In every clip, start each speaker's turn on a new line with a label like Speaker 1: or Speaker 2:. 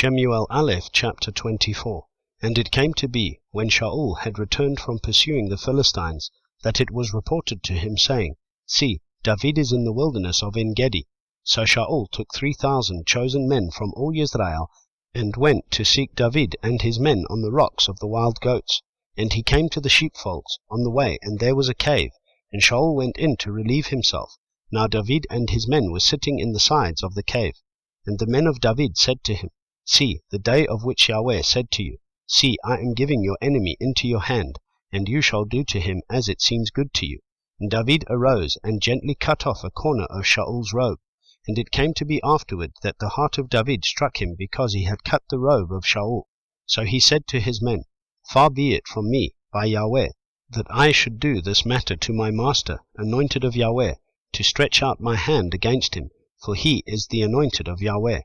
Speaker 1: Shemu'ėl Aleph chapter 24. And it came to be, when Shaul had returned from pursuing the Philistines, that it was reported to him, saying, See, David is in the wilderness of En-gedi. So Shaul took 3,000 chosen men from all Israel, and went to seek David and his men on the rocks of the wild goats. And he came to the sheepfolds on the way, and there was a cave, and Shaul went in to relieve himself. Now David and his men were sitting in the sides of the cave. And the men of David said to him, See, the day of which Yahweh said to you, See, I am giving your enemy into your hand, and you shall do to him as it seems good to you. And David arose, and gently cut off a corner of Shaul's robe. And it came to be afterward that the heart of David struck him, because he had cut the robe of Shaul. So he said to his men, Far be it from me, by Yahweh, that I should do this matter to my master, anointed of Yahweh, to stretch out my hand against him, for he is the anointed of Yahweh.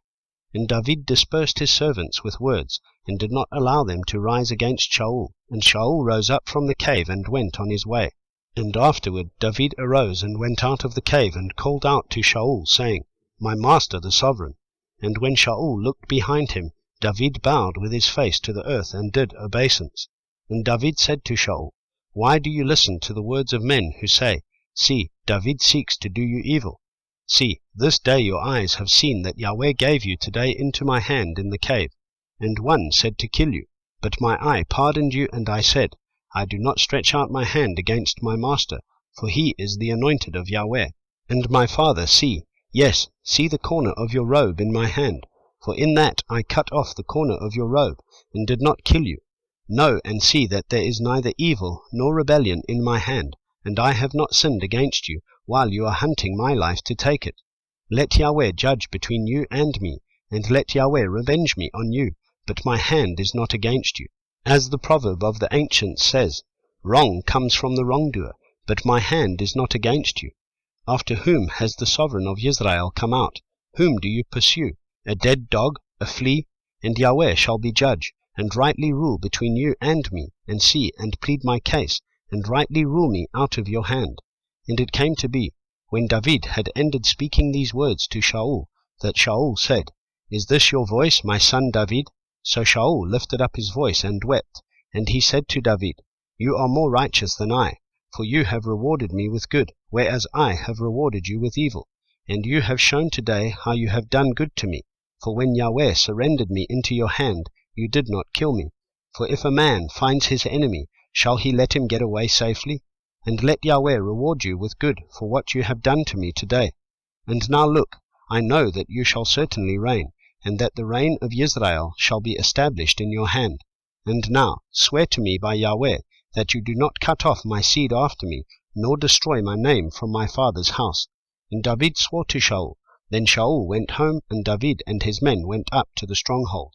Speaker 1: And David dispersed his servants with words, and did not allow them to rise against Shaul. And Shaul rose up from the cave, and went on his way. And afterward David arose, and went out of the cave, and called out to Shaul, saying, My master the sovereign. And when Shaul looked behind him, David bowed with his face to the earth, and did obeisance. And David said to Shaul, Why do you listen to the words of men who say, See, David seeks to do you evil? See, this day your eyes have seen that Yahweh gave you today into my hand in the cave. And one said to kill you, but my eye pardoned you, and I said, I do not stretch out my hand against my master, for he is the anointed of Yahweh. And my father, see, yes, see the corner of your robe in my hand, for in that I cut off the corner of your robe, and did not kill you. Know and see that there is neither evil nor rebellion in my hand, and I have not sinned against you, while you are hunting my life to take it. Let Yahweh judge between you and me, and let Yahweh revenge me on you, but my hand is not against you. As the proverb of the ancients says, Wrong comes from the wrongdoer, but my hand is not against you. After whom has the sovereign of Israel come out? Whom do you pursue? A dead dog, a flea? And Yahweh shall be judge, and rightly rule between you and me, and see and plead my case, and rightly rule me out of your hand. And it came to be, when David had ended speaking these words to Shaul, that Shaul said, Is this your voice, my son David? So Shaul lifted up his voice and wept, and he said to David, You are more righteous than I, for you have rewarded me with good, whereas I have rewarded you with evil. And you have shown today how you have done good to me, for when Yahweh surrendered me into your hand, you did not kill me. For if a man finds his enemy, shall he let him get away safely? And let Yahweh reward you with good for what you have done to me today. And now look, I know that you shall certainly reign, and that the reign of Israel shall be established in your hand. And now swear to me by Yahweh that you do not cut off my seed after me, nor destroy my name from my father's house. And David swore to Shaul. Then Shaul went home, and David and his men went up to the stronghold.